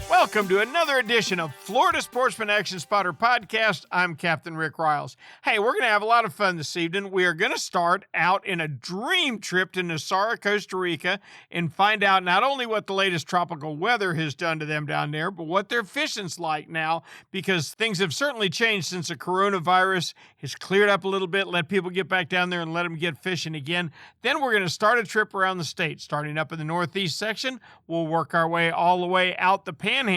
Welcome to another edition of Florida Sportsman Action Spotter Podcast. I'm Captain Rick Riles. Hey, we're going to have a lot of fun this evening. We are going to start out in a dream trip to Nosara, Costa Rica, and find out not only what the latest tropical weather has done to them down there, but what their fishing's like now, because things have certainly changed since the coronavirus has cleared up a little bit, let people get back down there and let them get fishing again. Then we're going to start a trip around the state, starting up in the northeast section. We'll work our way all the way out the Panhandle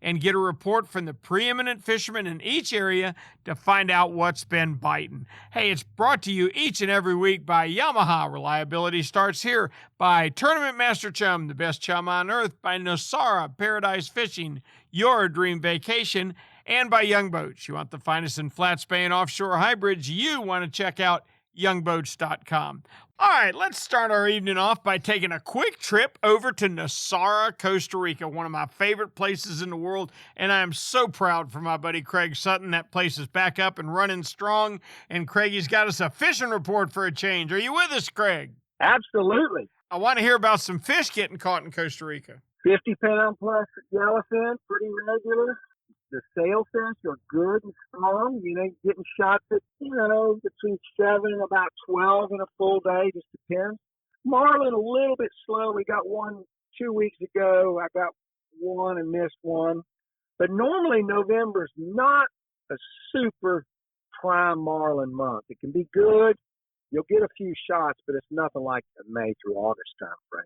and get a report from the preeminent fishermen in each area to find out what's been biting. Hey, it's brought to you each and every week by Yamaha. Reliability starts here. By Tournament Master Chum, the best chum on earth. By Nosara, Paradise Fishing, your dream vacation. And by Young Boats. You want the finest in flat span offshore hybrids, you want to check out youngboats.com. All right, let's start our evening off by taking a quick trip over to Nosara, Costa Rica, one of my favorite places in the world, and I am so proud for my buddy Craig Sutton. That place is back up and running strong, and Craigie's got us a fishing report for a change. Are you with us, Craig? Absolutely. I want to hear about some fish getting caught in Costa Rica. 50-pound plus yellowfin, pretty regular. The sailfish are good and strong, getting shots at, between 7 and about 12 in a full day, just depends. Marlin, a little bit slow. We got one 2 weeks ago. I got one and missed one. But normally November's not a super prime marlin month. It can be good. You'll get a few shots, but it's nothing like the May through August time frame.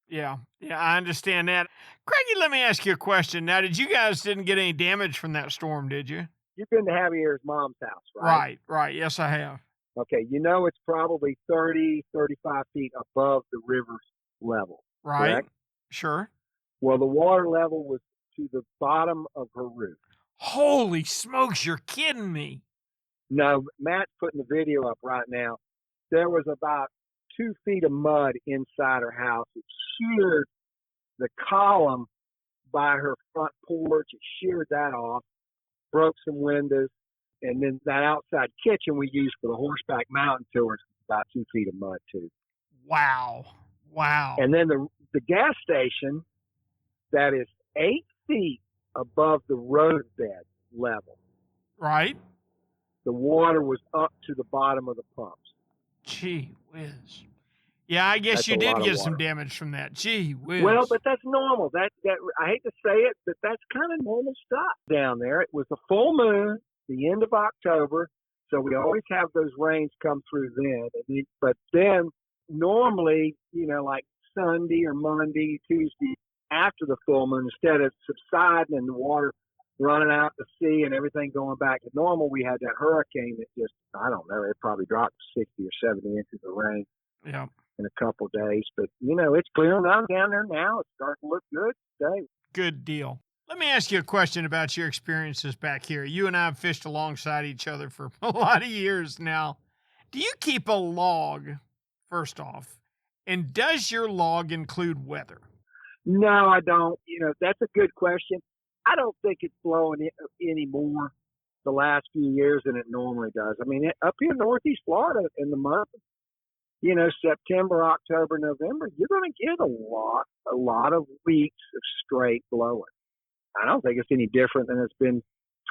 Yeah, I understand that. Craigie, let me ask you a question. Now, you guys didn't get any damage from that storm, did you? You've been to Javier's mom's house, right? Right. Yes, I have. Okay, it's probably 30, 35 feet above the river's level. Right, correct? Sure. Well, the water level was to the bottom of her roof. Holy smokes, you're kidding me. No, Matt's putting the video up right now. There was about 2 feet of mud inside her house. It sheared the column by her front porch. It sheared that off, broke some windows, and then that outside kitchen we used for the horseback mountain tours, about 2 feet of mud too. Wow. And then the gas station that is 8 feet above the roadbed level. Right. The water was up to the bottom of the pumps. Gee whiz. Yeah, I guess you did get some damage from that. Gee whiz. Well, but that's normal. That I hate to say it, but that's kind of normal stuff down there. It was a full moon, the end of October, so we always have those rains come through then. But then normally, like Sunday or Monday, Tuesday, after the full moon, instead of subsiding and the water running out to sea and everything going back to normal, we had that hurricane that just, I don't know, it probably dropped 60 or 70 inches of rain in a couple of days. But, it's clearing out down there now. It's starting to look good today. Good deal. Let me ask you a question about your experiences back here. You and I have fished alongside each other for a lot of years now. Do you keep a log, first off? And does your log include weather? No, I don't. That's a good question. I don't think it's blowing any more the last few years than it normally does. I mean, up here in Northeast Florida in the month, September, October, November, you're going to get a lot of weeks of straight blowing. I don't think it's any different than it's been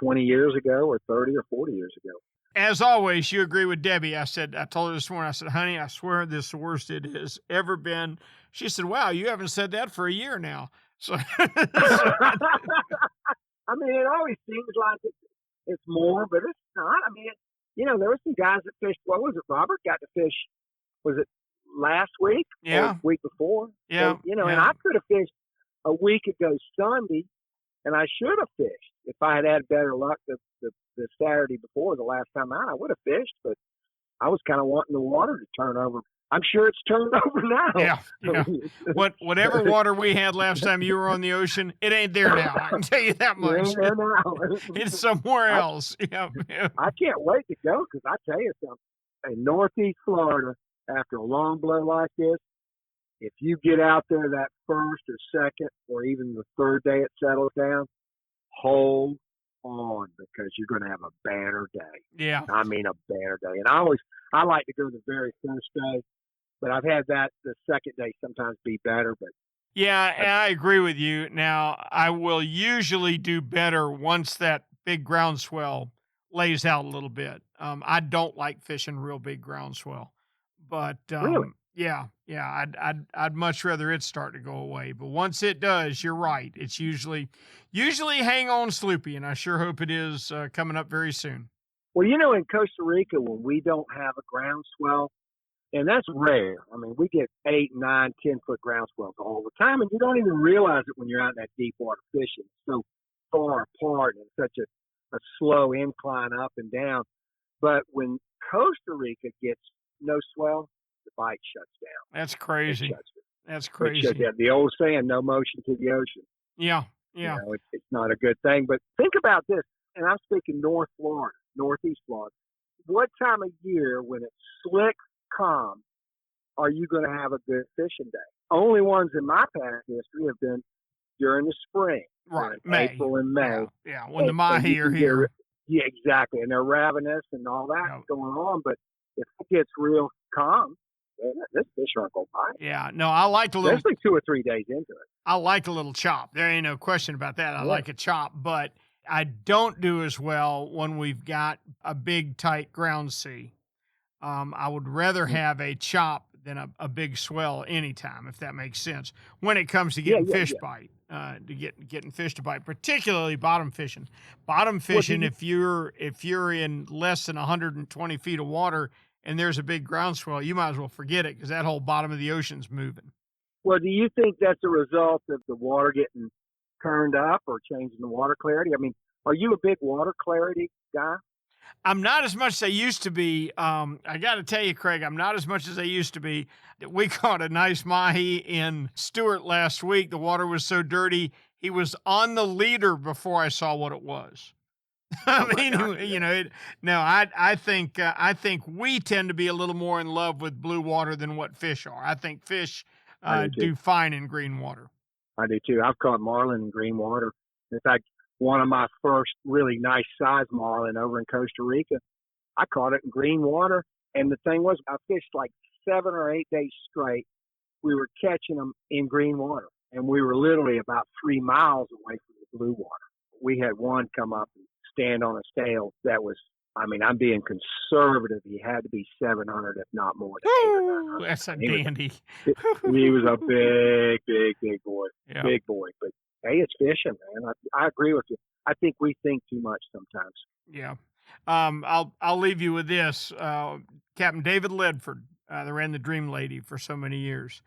20 years ago or 30 or 40 years ago. As always, you agree with Debbie. I told her this morning, I said, honey, I swear this is the worst it has ever been. She said, wow, you haven't said that for a year now. So, I mean, it always seems like it's more, but it's not. I mean, there were some guys that fished. What was it? Robert got to fish. Was it last week? Yeah. Or the week before? Yeah. So, and I could have fished a week ago Sunday, and I should have fished. If I had had better luck the Saturday before the last time out, I would have fished, but I was kind of wanting the water to turn over. I'm sure it's turned over now. Yeah. Whatever water we had last time you were on the ocean, it ain't there now. I can tell you that much. It ain't there now. It's somewhere else. Yeah. I can't wait to go because I tell you something. In Northeast Florida, after a long blow like this, if you get out there that first or second or even the third day it settles down, hold on because you're going to have a better day. Yeah. I mean, a better day. And I like to go the very first day, but I've had that the second day sometimes be better. But Yeah, and I agree with you. Now, I will usually do better once that big groundswell lays out a little bit. I don't like fishing real big groundswell, but really, yeah, I'd much rather it start to go away. But once it does, you're right. It's usually hang on sloopy, and I sure hope it is coming up very soon. well, in Costa Rica when we don't have a groundswell, and that's rare. I mean, we get 8, 9, 10-foot groundswells all the time, and you don't even realize it when you're out in that deep water fishing. It's so far apart and such a slow incline up and down. But when Costa Rica gets no swell, the bite shuts down. That's crazy. That's crazy. It shuts down. The old saying, no motion to the ocean. Yeah. It's not a good thing. But think about this, and I'm speaking North Florida, Northeast Florida. What time of year when it's slick, calm, are you going to have a good fishing day? Only ones in my past history have been during the spring. Right, April and May. Yeah, when the mahi are here. Yeah, exactly. And they're ravenous and all that going on. But if it gets real calm, this fish aren't going to bite. Yeah, no, I like a little. Especially 2 or 3 days into it. I like a little chop. There ain't no question about that. I like a chop, but I don't do as well when we've got a big, tight ground sea. I would rather have a chop than a big swell anytime, if that makes sense, when it comes to getting fish bite, getting fish to bite, particularly bottom fishing. Bottom fishing, if you're in less than 120 feet of water and there's a big groundswell, you might as well forget it because that whole bottom of the ocean's moving. Well, do you think that's a result of the water getting turned up or changing the water clarity? I mean, are you a big water clarity guy? I'm not as much as I used to be. I got to tell you, Craig, I'm not as much as I used to be. We caught a nice mahi in Stewart last week. The water was so dirty, he was on the leader before I saw what it was. I think we tend to be a little more in love with blue water than what fish are. I think fish do fine in green water. I do too. I've caught marlin in green water. In fact, one of my first really nice size marlin over in Costa Rica, I caught it in green water. And the thing was, I fished like 7 or 8 days straight. We were catching them in green water. And we were literally about 3 miles away from the blue water. We had one come up and stand on a scale that was, I mean, I'm being conservative. He had to be 700, if not more. That's a dandy. He was a big boy. Yeah. Big boy. But hey, it's fishing, man. I agree with you. I think we think too much sometimes. Yeah. I'll leave you with this. Captain David Ledford, that ran the Dream Lady for so many years,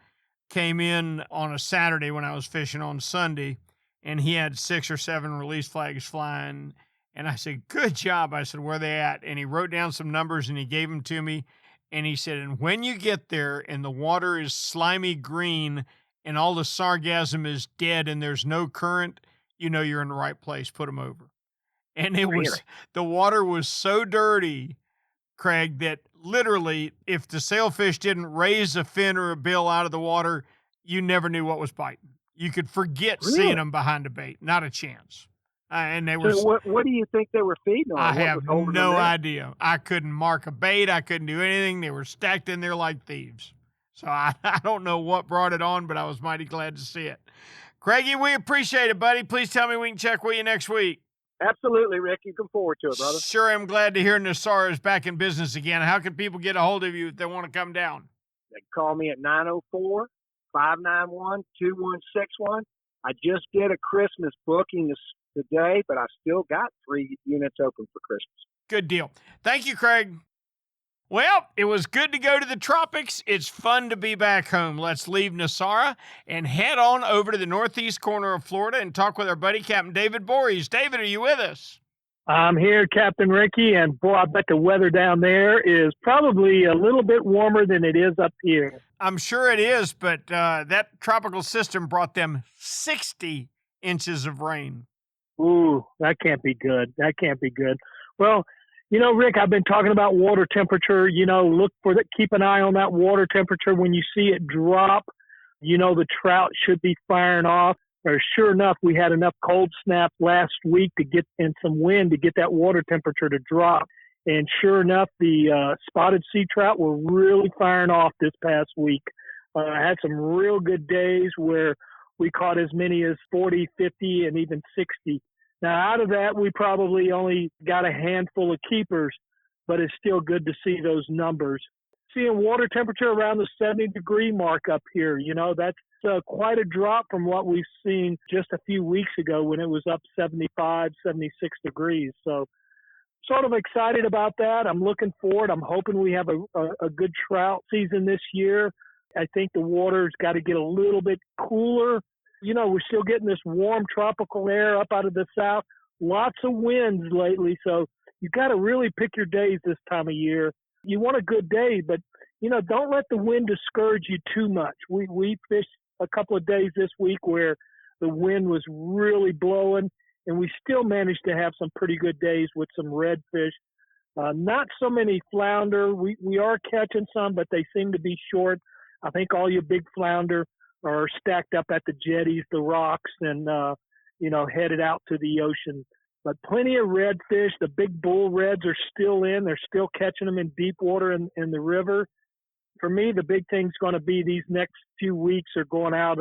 came in on a Saturday when I was fishing on Sunday, and he had 6 or 7 release flags flying. And I said, good job. I said, where are they at? And he wrote down some numbers and he gave them to me. And he said, and when you get there and the water is slimy green and all the sargassum is dead and there's no current, you know you're in the right place. Put them over. And it was, the water was so dirty, Craig, that literally if the sailfish didn't raise a fin or a bill out of the water, you never knew what was biting. You could forget seeing them behind a bait. Not a chance. And they were. So what do you think they were feeding on? I have no idea. I couldn't mark a bait. I couldn't do anything. They were stacked in there like thieves. So I don't know what brought it on, but I was mighty glad to see it. Craigie, we appreciate it, buddy. Please tell me we can check with you next week. Absolutely, Rick. Looking forward to it, brother. Sure, I'm glad to hear Nosara is back in business again. How can people get a hold of you if they want to come down? They can call me at 904-591-2161. I just did a Christmas booking today, but I still got 3 units open for Christmas. Good deal. Thank you, Craig. Well, it was good to go to the tropics. It's fun to be back home. Let's leave Nosara and head on over to the northeast corner of Florida and talk with our buddy, Captain David Voorhees. David, are you with us? I'm here, Captain Ricky, and boy, I bet the weather down there is probably a little bit warmer than it is up here. I'm sure it is, but that tropical system brought them 60 inches of rain. Ooh, that can't be good. That can't be good. Well, you know, Rick, I've been talking about water temperature. You know, look for that. Keep an eye on that water temperature. When you see it drop, you know the trout should be firing off. Sure enough, we had enough cold snap last week to get in some wind to get that water temperature to drop. And sure enough, the spotted sea trout were really firing off this past week. I had some real good days where we caught as many as 40, 50, and even 60. Now, out of that, we probably only got a handful of keepers, but it's still good to see those numbers. Seeing water temperature around the 70-degree mark up here, that's quite a drop from what we've seen just a few weeks ago when it was up 75, 76 degrees. So sort of excited about that. I'm looking forward. I'm hoping we have a good trout season this year. I think the water's got to get a little bit cooler. We're still getting this warm tropical air up out of the south. Lots of winds lately, so you got to really pick your days this time of year. You want a good day, but, don't let the wind discourage you too much. We fished a couple of days this week where the wind was really blowing, and we still managed to have some pretty good days with some redfish. Not so many flounder. We are catching some, but they seem to be short. I think all your big flounder are stacked up at the jetties, the rocks, and, headed out to the ocean. But plenty of redfish. The big bull reds are still in. They're still catching them in deep water in the river. For me, the big thing's going to be these next few weeks are going out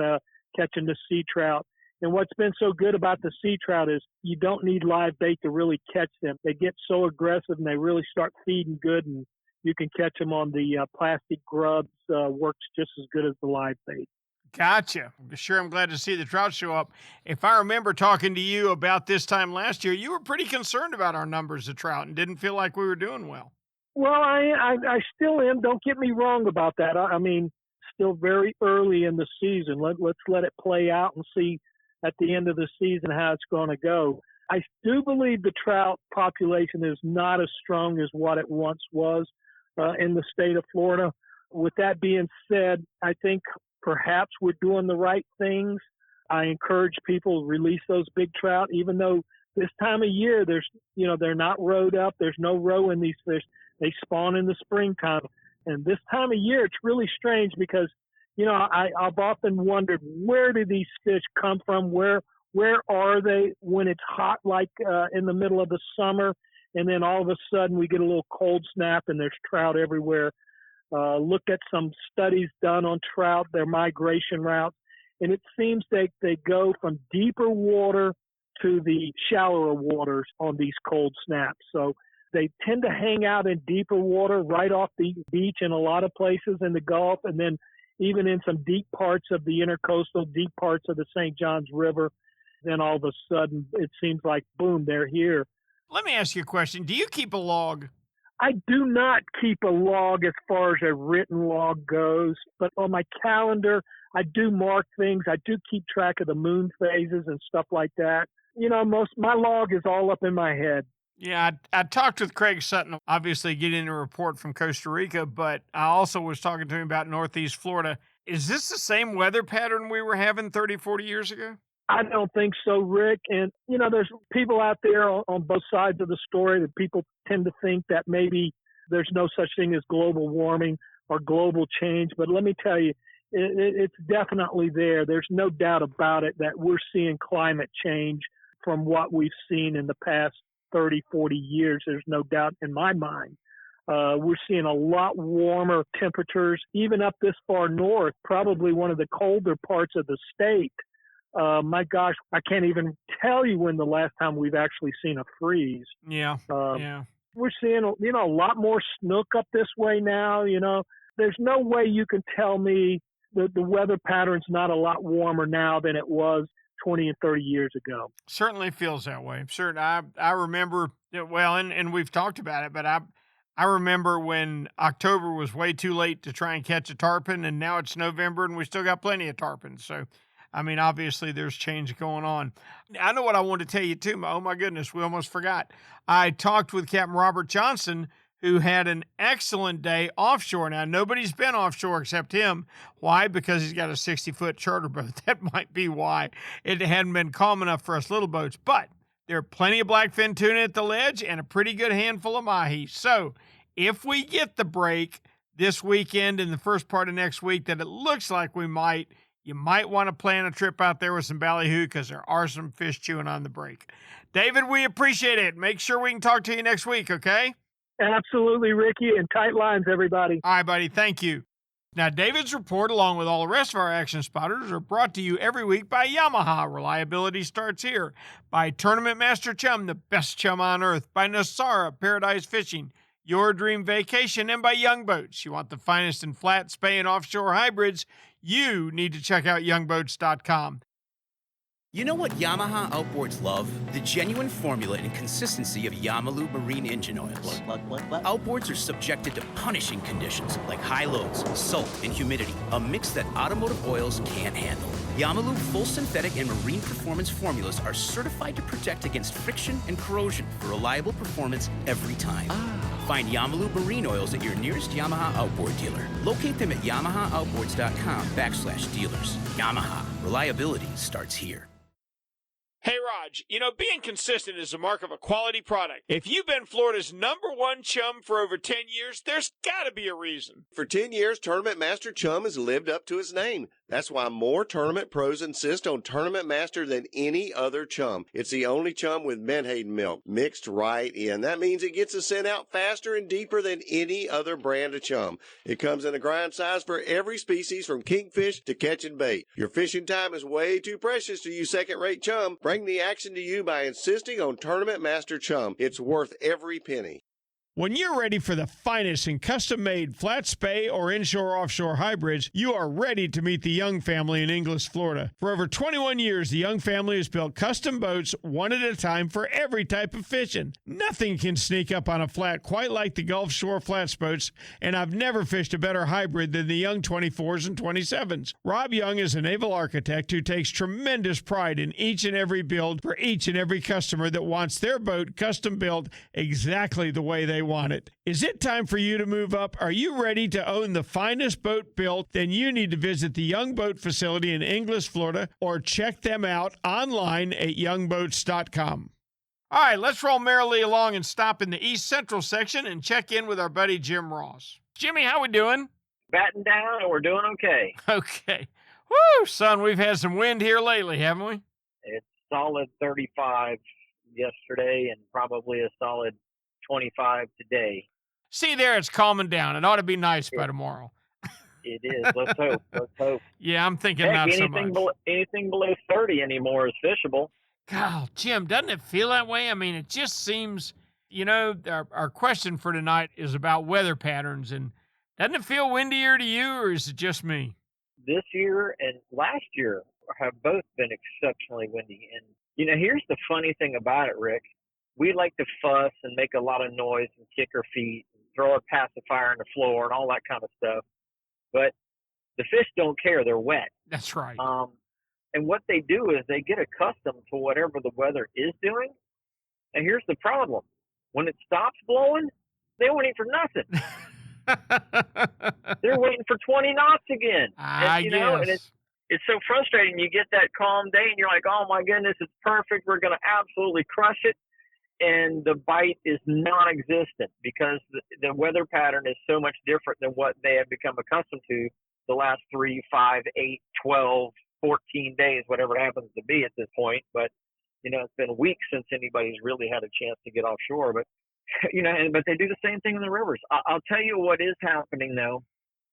catching the sea trout. And what's been so good about the sea trout is you don't need live bait to really catch them. They get so aggressive and they really start feeding good, and you can catch them on the plastic grubs. Works just as good as the live bait. Gotcha. Sure, I'm glad to see the trout show up. If I remember talking to you about this time last year, you were pretty concerned about our numbers of trout and didn't feel like we were doing well. Well, I still am. Don't get me wrong about that. I mean, still very early in the season. Let's let it play out and see at the end of the season how it's going to go. I do believe the trout population is not as strong as what it once was in the state of Florida. With that being said, I think perhaps we're doing the right things. I encourage people to release those big trout, even though this time of year, they're not rowed up. There's no roe in these fish. They spawn in the springtime. And this time of year, it's really strange because, I've often wondered, where do these fish come from? Where are they when it's hot, like in the middle of the summer? And then all of a sudden we get a little cold snap and there's trout everywhere. Look at some studies done on trout, their migration routes, and it seems they go from deeper water to the shallower waters on these cold snaps. So they tend to hang out in deeper water right off the beach in a lot of places in the Gulf, and then even in some deep parts of the intercoastal, deep parts of the St. Johns River. Then all of a sudden it seems like, boom, they're here. Let me ask you a question. Do you keep a log? I do not keep a log as far as a written log goes, but on my calendar, I do mark things. I do keep track of the moon phases and stuff like that. My log is all up in my head. Yeah, I talked with Craig Sutton, obviously getting a report from Costa Rica, but I also was talking to him about Northeast Florida. Is this the same weather pattern we were having 30, 40 years ago? I don't think so, Rick. And, there's people out there on both sides of the story that people tend to think that maybe there's no such thing as global warming or global change. But let me tell you, it's definitely there. There's no doubt about it that we're seeing climate change from what we've seen in the past 30, 40 years. There's no doubt in my mind. We're seeing a lot warmer temperatures, even up this far north, probably one of the colder parts of the state. My gosh, I can't even tell you when the last time we've actually seen a freeze. Yeah. We're seeing, a lot more snook up this way now. There's no way you can tell me that the weather pattern's not a lot warmer now than it was 20 and 30 years ago. Certainly feels that way. I remember, and we've talked about it, but I remember when October was way too late to try and catch a tarpon, and now it's November and we still got plenty of tarpons. So, obviously there's change going on. I know what I wanted to tell you too. Oh my goodness, we almost forgot. I talked with Captain Robert Johnson, who had an excellent day offshore. Now, nobody's been offshore except him. Why? Because he's got a 60-foot charter boat. That might be why it hadn't been calm enough for us little boats. But there are plenty of blackfin tuna at the ledge and a pretty good handful of mahi. So if we get the break this weekend and the first part of next week that it looks like we might, you might want to plan a trip out there with some ballyhoo because there are some fish chewing on the break. David, we appreciate it. Make sure we can talk to you next week, okay? Absolutely, Ricky, and tight lines, everybody. All right, buddy. Thank you. Now, David's report, along with all the rest of our action spotters, are brought to you every week by Yamaha. Reliability starts here. By Tournament Master Chum, the best chum on earth. By Nosara, Paradise Fishing, your dream vacation. And by Young Boats. You want the finest in flat, spay, and offshore hybrids? You need to check out youngboats.com. You know what Yamaha Outboards love? The genuine formula and consistency of Yamalu marine engine oils. What? Outboards are subjected to punishing conditions like high loads, salt, and humidity, a mix that automotive oils can't handle. Yamalu full synthetic and marine performance formulas are certified to protect against friction and corrosion for reliable performance every time. Find Yamalu marine oils at your nearest Yamaha Outboard dealer. Locate them at yamahaaoutboards.com/dealers. Yamaha, reliability starts here. Hey, Raj, being consistent is a mark of a quality product. If you've been Florida's #1 chum for over 10 years, there's got to be a reason. For 10 years, Tournament Master Chum has lived up to its name. That's why more tournament pros insist on Tournament Master than any other chum. It's the only chum with menhaden milk mixed right in. That means it gets the scent out faster and deeper than any other brand of chum. It comes in a grind size for every species from kingfish to catching bait. Your fishing time is way too precious to you second-rate chum. Bring the action to you by insisting on Tournament Master Chum. It's worth every penny. When you're ready for the finest in custom-made flat spay or inshore-offshore hybrids, you are ready to meet the Young family in Inglis, Florida. For over 21 years, the Young family has built custom boats one at a time for every type of fishing. Nothing can sneak up on a flat quite like the Gulf Shore flats boats, and I've never fished a better hybrid than the Young 24s and 27s. Rob Young is a naval architect who takes tremendous pride in each and every build for each and every customer that wants their boat custom built exactly the way they want it. Is it time for you to move up? Are you ready to own the finest boat built? Then you need to visit the Young Boat facility in Inglis, Florida, or check them out online at youngboats.com. All right, let's roll merrily along and stop in the East Central section and check in with our buddy Jim Ross. Jimmy, how we doing? Batting down, and we're doing okay. Okay. Woo, son, we've had some wind here lately, haven't we? It's solid 35 yesterday and probably a solid 25 today. See there, it's calming down. It ought to be nice by tomorrow. It is. Let's hope. Let's hope. Yeah, I'm thinking Heck, not so anything much. anything below 30 anymore is fishable. God, Jim, doesn't it feel that way? I mean, it just seems, our question for tonight is about weather patterns. And doesn't it feel windier to you, or is it just me? This year and last year have both been exceptionally windy. And, here's the funny thing about it, Rick. We like to fuss and make a lot of noise and kick our feet and throw a pacifier on the floor and all that kind of stuff. But the fish don't care. They're wet. That's right. And what they do is they get accustomed to whatever the weather is doing. And here's the problem. When it stops blowing, they won't eat for nothing. They're waiting for 20 knots again. And it's so frustrating. You get that calm day and you're like, oh my goodness, it's perfect. We're going to absolutely crush it. And the bite is non-existent because the weather pattern is so much different than what they have become accustomed to the last 3, 5, 8, 12, 14 days, whatever it happens to be at this point. But, it's been weeks since anybody's really had a chance to get offshore. But, but they do the same thing in the rivers. I'll tell you what is happening, though.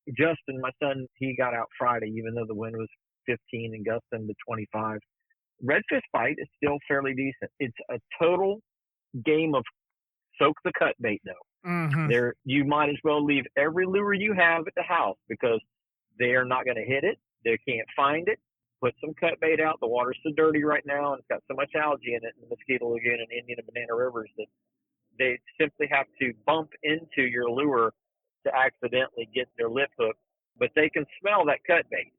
Justin, my son, he got out Friday, even though the wind was 15 and gusting to 25. Redfish bite is still fairly decent. It's a total game of soak the cut bait, though. Mm-hmm. There, you might as well leave every lure you have at the house because they are not going to hit it. They can't find it. Put some cut bait out. The water's so dirty right now, and it's got so much algae in it in the Mosquito Lagoon and Indian and Banana Rivers that they simply have to bump into your lure to accidentally get their lip hook. But they can smell that cut bait,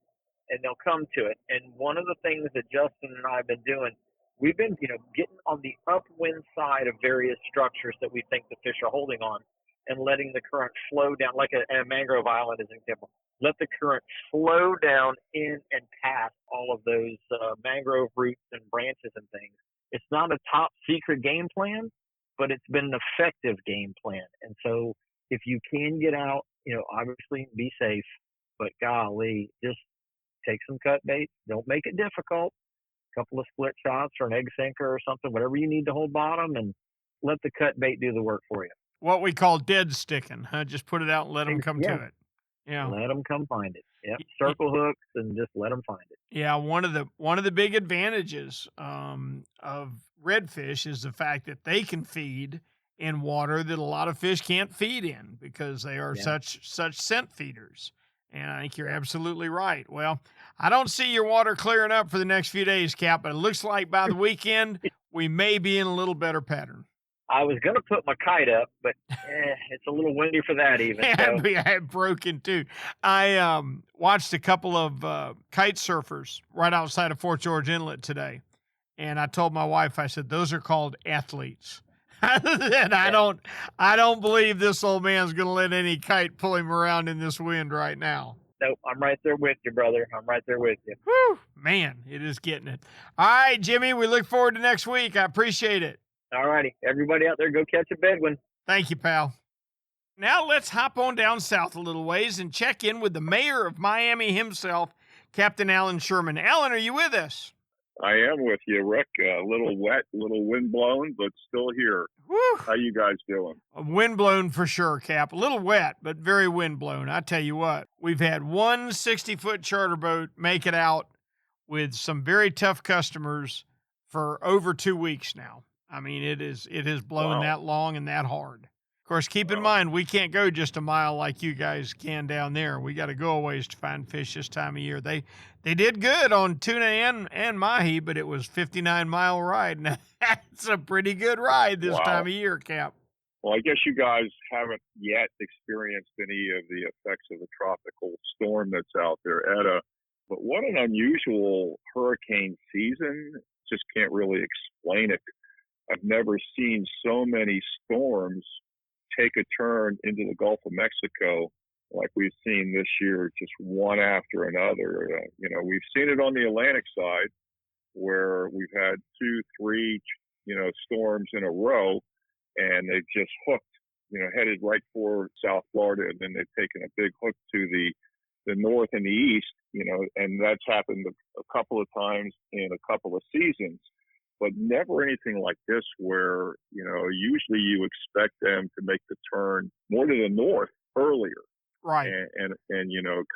and they'll come to it. And one of the things that Justin and I have been doing, we've been, getting on the upwind side of various structures that we think the fish are holding on and letting the current flow down, like a mangrove island as an example. Let the current flow down in and past all of those mangrove roots and branches and things. It's not a top secret game plan, but it's been an effective game plan. And so if you can get out, obviously be safe, but golly, just take some cut bait. Don't make it difficult. A couple of split shots or an egg sinker or something, whatever you need to hold bottom, and let the cut bait do the work for you. What we call dead sticking, huh? Just put it out and let them come to it. Yeah. Let them come find it. Yep. Circle hooks and just let them find it. Yeah. One of the big advantages of redfish is the fact that they can feed in water that a lot of fish can't feed in because they are such scent feeders. And I think you're absolutely right. Well, I don't see your water clearing up for the next few days, Cap, but it looks like by the weekend we may be in a little better pattern. I was going to put my kite up, but it's a little windy for that even. So. I had broken too. I watched a couple of kite surfers right outside of Fort George Inlet today, and I told my wife, I said, those are called athletes. And I don't believe this old man's going to let any kite pull him around in this wind right now. Nope, I'm right there with you, brother. I'm right there with you. Whew, man, it is getting it. All right, Jimmy, we look forward to next week. I appreciate it. All righty. Everybody out there, go catch a big one. Thank you, pal. Now let's hop on down south a little ways and check in with the mayor of Miami himself, Captain Alan Sherman. Alan, are you with us? I am with you, Rick. A little wet, a little windblown, but still here. Whew. How you guys doing? Windblown for sure, Cap. A little wet, but very windblown. I tell you what, we've had one 60-foot charter boat make it out with some very tough customers for over 2 weeks now. I mean, it has blown that long and that hard. Of course, keep in mind, we can't go just a mile like you guys can down there. We got to go a ways to find fish this time of year. They did good on tuna and mahi, but it was 59-mile ride. Now, that's a pretty good ride this time of year, Cap. Well, I guess you guys haven't yet experienced any of the effects of the tropical storm that's out there, Etta. But what an unusual hurricane season. Just can't really explain it. I've never seen so many storms take a turn into the Gulf of Mexico like we've seen this year, just one after another. We've seen it on the Atlantic side where we've had 2, 3, storms in a row, and they've just hooked, headed right for South Florida, and then they've taken a big hook to the north and the east, and that's happened a couple of times in a couple of seasons. But never anything like this where, usually you expect them to make the turn more to the north earlier. Right. And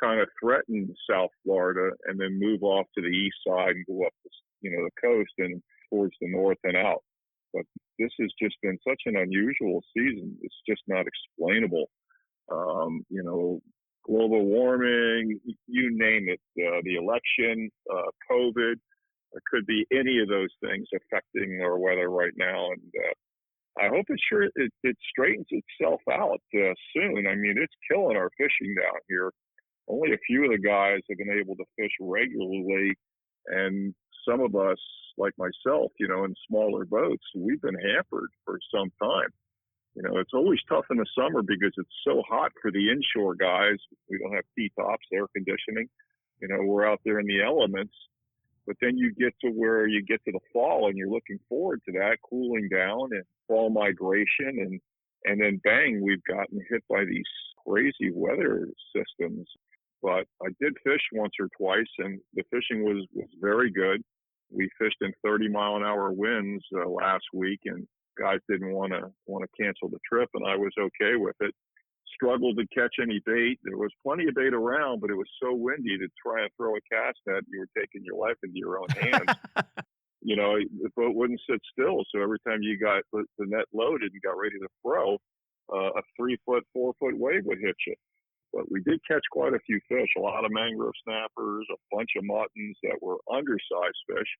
kind of threaten South Florida and then move off to the east side and go up, the coast and towards the north and out. But this has just been such an unusual season. It's just not explainable. Global warming, you name it, the election, COVID. It could be any of those things affecting our weather right now. And I hope it straightens itself out soon. I mean, it's killing our fishing down here. Only a few of the guys have been able to fish regularly. And some of us, like myself, in smaller boats, we've been hampered for some time. It's always tough in the summer because it's so hot for the inshore guys. We don't have T-tops, air conditioning. We're out there in the elements. But then you get to where you get to the fall and you're looking forward to that cooling down and fall migration. And then bang, we've gotten hit by these crazy weather systems. But I did fish once or twice and the fishing was very good. We fished in 30-mile-an-hour winds last week, and guys didn't want to cancel the trip, and I was okay with it. Struggled to catch any bait. There was plenty of bait around, but it was so windy to try and throw a cast net, you were taking your life into your own hands. The boat wouldn't sit still. So every time you got the net loaded and got ready to throw, a 3-foot, 4-foot wave would hit you. But we did catch quite a few fish, a lot of mangrove snappers, a bunch of muttons that were undersized fish,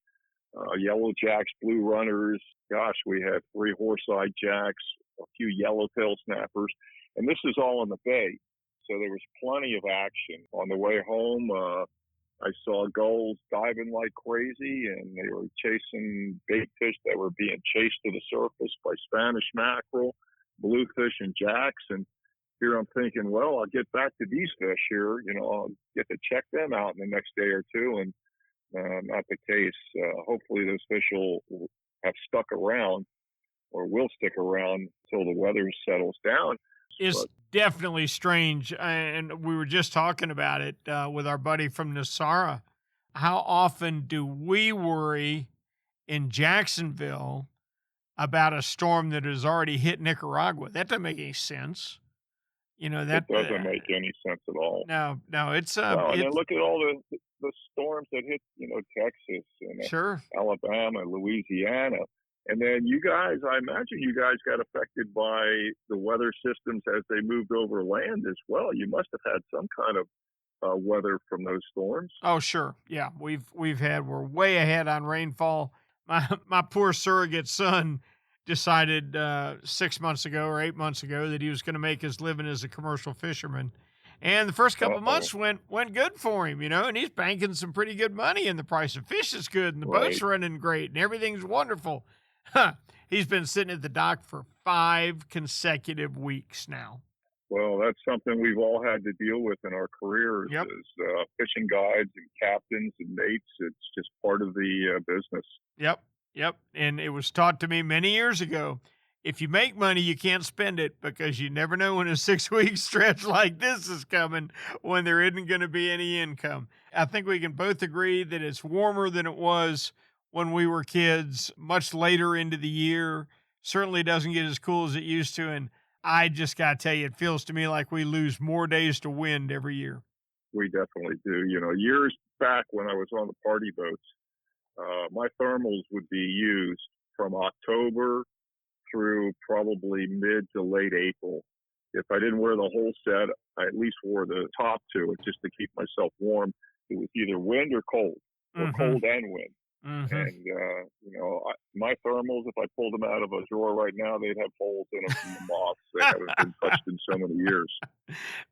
yellow jacks, blue runners. Gosh, we had 3 horse-eyed jacks, a few yellowtail snappers. And this is all in the bay. So there was plenty of action. On the way home, I saw gulls diving like crazy, and they were chasing bait fish that were being chased to the surface by Spanish mackerel, bluefish, and jacks. And here I'm thinking, well, I'll get back to these fish here. I'll get to check them out in the next day or two. And not the case. Hopefully those fish will have stuck around or will stick around until the weather settles down. It's definitely strange. And we were just talking about it with our buddy from Nosara. How often do we worry in Jacksonville about a storm that has already hit Nicaragua? That doesn't make any sense. You know, that it doesn't make any sense at all. No, it's and then look at all the storms that hit, Texas and sure, Alabama, Louisiana. And then you guys, I imagine you guys got affected by the weather systems as they moved over land as well. You must have had some kind of weather from those storms. Oh, sure. Yeah, we're way ahead on rainfall. My poor surrogate son decided 6 months ago or 8 months ago that he was going to make his living as a commercial fisherman. And the first couple of months went good for him, and he's banking some pretty good money, and the price of fish is good, and the boat's running great, and everything's wonderful. He's been sitting at the dock for 5 consecutive weeks now. Well, that's something we've all had to deal with in our careers as fishing guides and captains and mates. It's just part of the business. Yep. And it was taught to me many years ago, if you make money, you can't spend it because you never know when a 6-week stretch like this is coming when there isn't going to be any income. I think we can both agree that it's warmer than it was when we were kids, much later into the year. Certainly doesn't get as cool as it used to. And I just got to tell you, it feels to me like we lose more days to wind every year. We definitely do. Years back when I was on the party boats, my thermals would be used from October through probably mid to late April. If I didn't wear the whole set, I at least wore the top to it just to keep myself warm. It was either wind or cold, or cold and wind. Mm-hmm. And, my thermals, if I pulled them out of a drawer right now, they'd have holes in them from the moths. They haven't been touched in so many years.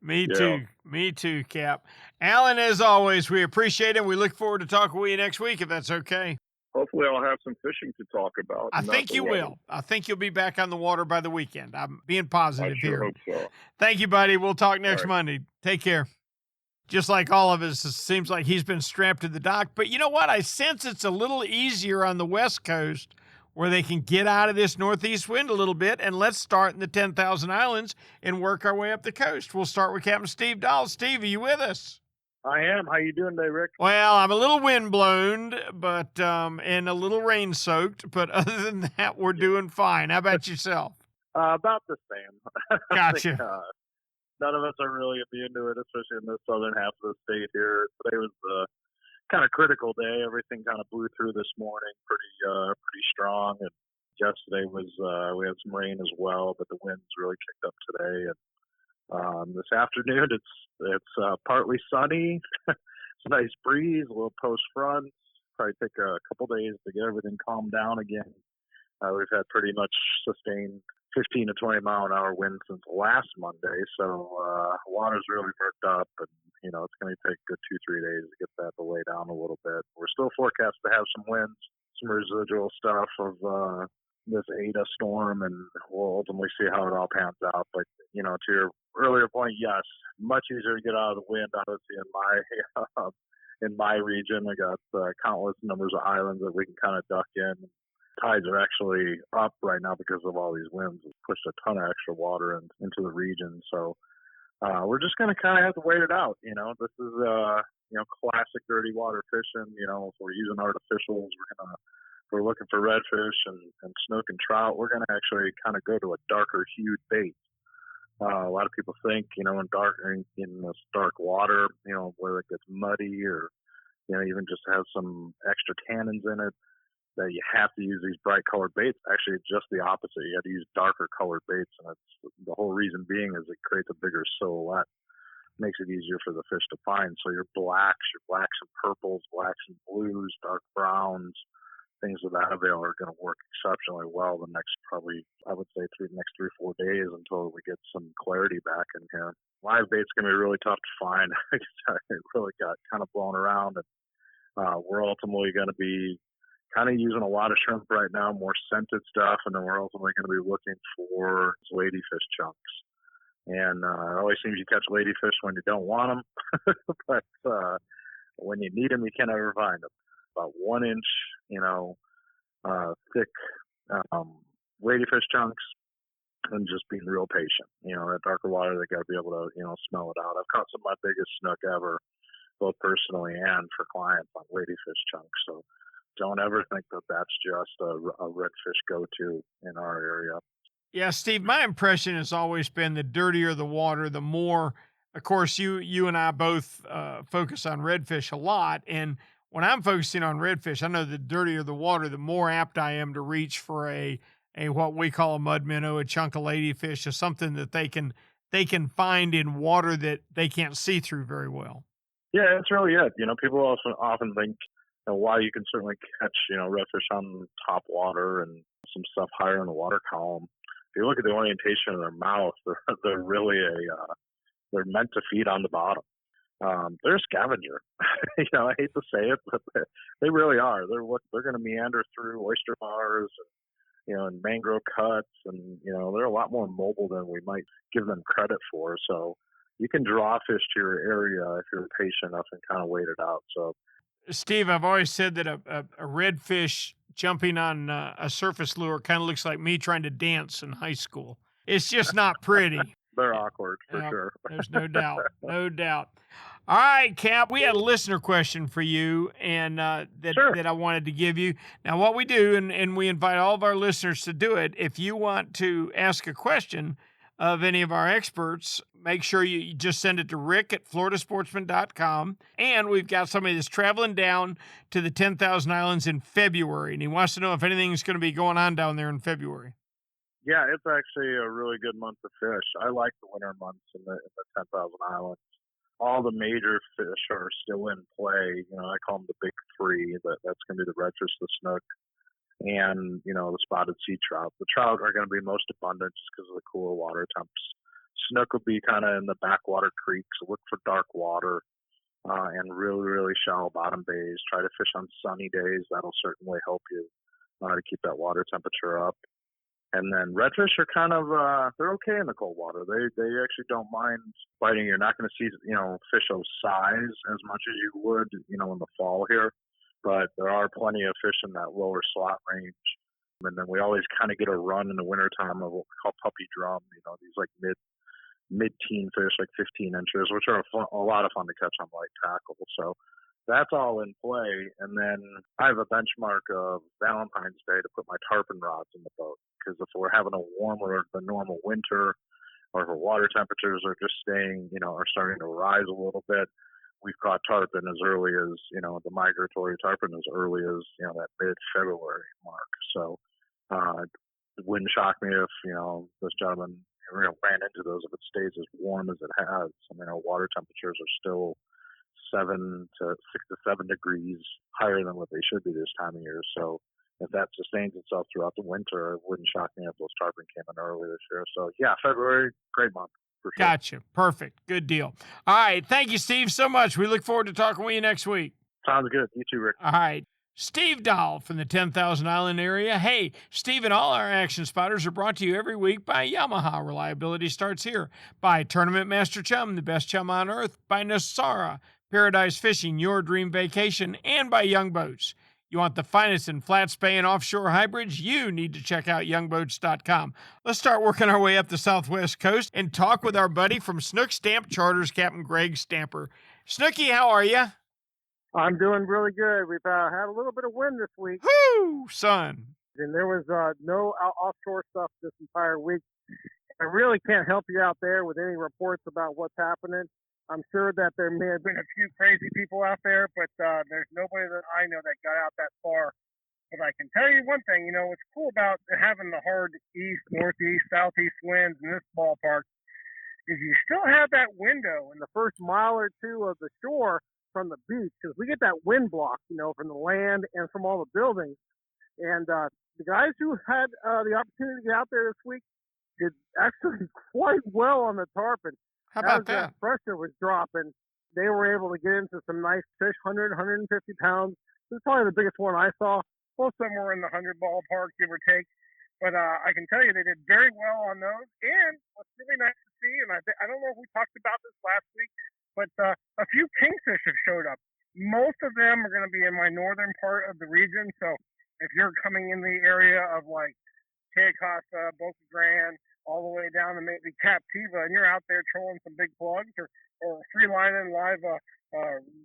Me too, Cap. Alan, as always, we appreciate it. We look forward to talking with you next week, if that's okay. Hopefully I'll have some fishing to talk about. I think you will. I think you'll be back on the water by the weekend. I'm being positive here. I sure hope so. Thank you, buddy. We'll talk next Monday. Take care. Just like all of us, it seems like he's been strapped to the dock. But you know what? I sense it's a little easier on the West Coast where they can get out of this northeast wind a little bit. And let's start in the 10,000 Islands and work our way up the coast. We'll start with Captain Steve Dahl. Steve, are you with us? I am. How you doing today, Rick? Well, I'm a little wind-blown, but and a little rain-soaked. But other than that, we're doing fine. How about yourself? About the same. Gotcha. None of us are really immune to it, especially in the southern half of the state here. Today was a kind of critical day. Everything kind of blew through this morning pretty strong. And yesterday was we had some rain as well, but the winds really kicked up today. And this afternoon it's partly sunny. It's a nice breeze, a little post front. Probably take a couple days to get everything calmed down again. We've had pretty much sustained 15 to 20 mile an hour wind since last Monday. So water's really worked up, and it's going to take a good 2-3 days to get that to lay down a little bit. We're still forecast to have some winds, some residual stuff of this Ada storm, and we'll ultimately see how it all pans out. But to your earlier point, yes, much easier to get out of the wind, obviously, in my region. I got countless numbers of islands that we can kind of duck in. Tides are actually up right now because of all these winds. It's pushed a ton of extra water into the region. So we're just going to kind of have to wait it out. This is, classic dirty water fishing. If we're using artificials, we're looking for redfish and snook and trout. We're going to actually kind of go to a darker hued bait. A lot of people think, in this dark water, where it gets muddy or, even just has some extra tannins in it, that you have to use these bright colored baits. Actually, it's just the opposite. You have to use darker colored baits, and that's the whole reason being is it creates a bigger silhouette, makes it easier for the fish to find. So your blacks and purples, blacks and blues, dark browns, things of that avail are going to work exceptionally well the next, probably, I would say, the next 3 or 4 days until we get some clarity back in here. Live bait's going to be really tough to find. It really got kind of blown around, and we're ultimately going to be kind of using a lot of shrimp right now, more scented stuff, and then we're ultimately going to be looking for ladyfish chunks. And it always seems you catch ladyfish when you don't want them, but when you need them, you can't ever find them. About 1 inch, thick ladyfish chunks, and just being real patient. That darker water, they got to be able to, smell it out. I've caught some of my biggest snook ever, both personally and for clients on ladyfish chunks. So don't ever think that that's just a redfish go-to in our area. Yeah, Steve, my impression has always been the dirtier the water, the more, of course, you and I both focus on redfish a lot. And when I'm focusing on redfish, I know the dirtier the water, the more apt I am to reach for a what we call a mud minnow, a chunk of ladyfish, or something that they can find in water that they can't see through very well. Yeah, that's really it. People often think, while you can certainly catch, redfish on top water and some stuff higher in the water column, if you look at the orientation of their mouth, they're really they're meant to feed on the bottom. They're a scavenger. I hate to say it, but they really are. They're going to meander through oyster bars and mangrove cuts, and they're a lot more mobile than we might give them credit for. So you can draw fish to your area if you're patient enough and kind of wait it out. So, Steve, I've always said that a redfish jumping on a surface lure kind of looks like me trying to dance in high school. It's just not pretty. They're awkward for sure. There's no doubt. No doubt. All right, Cap, we had a listener question for you and that I wanted to give you. Now, what we do, and we invite all of our listeners to do it, if you want to ask a question of any of our experts, make sure you just send it to rick@floridasportsman.com. And we've got somebody that's traveling down to the 10,000 Islands in February, and he wants to know if anything's going to be going on down there in February. Yeah, it's actually a really good month to fish. I like the winter months in the 10,000 Islands. All the major fish are still in play. I call them the big three. That's going to be the redfish, the snook, and the spotted sea trout. The trout are going to be most abundant just because of the cooler water temps. Snook will be kind of in the backwater creeks. So look for dark water and really, really shallow bottom bays. Try to fish on sunny days. That'll certainly help you to keep that water temperature up. And then redfish are kind of they're okay in the cold water. They actually don't mind biting. You're not going to see fish of size as much as you would in the fall here, but there are plenty of fish in that lower slot range. And then we always kind of get a run in the wintertime of what we call puppy drum. These like mid-teen fish, like 15 inches, which are a lot of fun to catch on light tackle. So that's all in play. And then I have a benchmark of Valentine's Day to put my tarpon rods in the boat. Because if we're having a warmer than normal winter, or if our water temperatures are just staying, are starting to rise a little bit, we've caught tarpon as early as, the migratory tarpon as early as, that mid-February mark. So it wouldn't shock me if, this gentleman ran into those if it stays as warm as it has. Our water temperatures are still 6 to 7 degrees higher than what they should be this time of year. So if that sustains itself throughout the winter, it wouldn't shock me if those tarpon came in early this year. So, yeah, February, great month for sure. Gotcha. Perfect. Good deal. All right. Thank you, Steve, so much. We look forward to talking with you next week. Sounds good. You too, Rick. All right. Steve Dahl from the 10,000 Island area. Hey, Steve and all our action spotters are brought to you every week by Yamaha. Reliability starts here. By Tournament Master Chum, the best chum on earth. By Nosara, Paradise Fishing, your dream vacation. And by Young Boats. You want the finest in flat spay and offshore hybrids? You need to check out youngboats.com. Let's start working our way up the southwest coast and talk with our buddy from Snook Stamp Charters, Captain Greg Stamper. Snooky, how are you? I'm doing really good. We've had a little bit of wind this week. Whoo, son. And there was no offshore stuff this entire week. I really can't help you out there with any reports about what's happening. I'm sure that there may have been a few crazy people out there, but there's nobody that I know that got out that far. But I can tell you one thing, what's cool about having the hard east, northeast, southeast winds in this ballpark is you still have that window in the first mile or two of the shore from the beach, because we get that wind block, from the land and from all the buildings. And the guys who had the opportunity to get out there this week did actually quite well on the tarpon. How about that? As pressure was dropping, they were able to get into some nice fish, 100, 150 pounds. This is probably the biggest one I saw. Well, somewhere in the 100 ballpark, give or take. But I can tell you they did very well on those. And what's really nice to see, and I don't know if we talked about this last week, but a few kingfish have showed up. Most of them are going to be in my northern part of the region. So if you're coming in the area of like Caye Costa, Boca Grande, all the way down to maybe Captiva, and you're out there trolling some big plugs or free lining live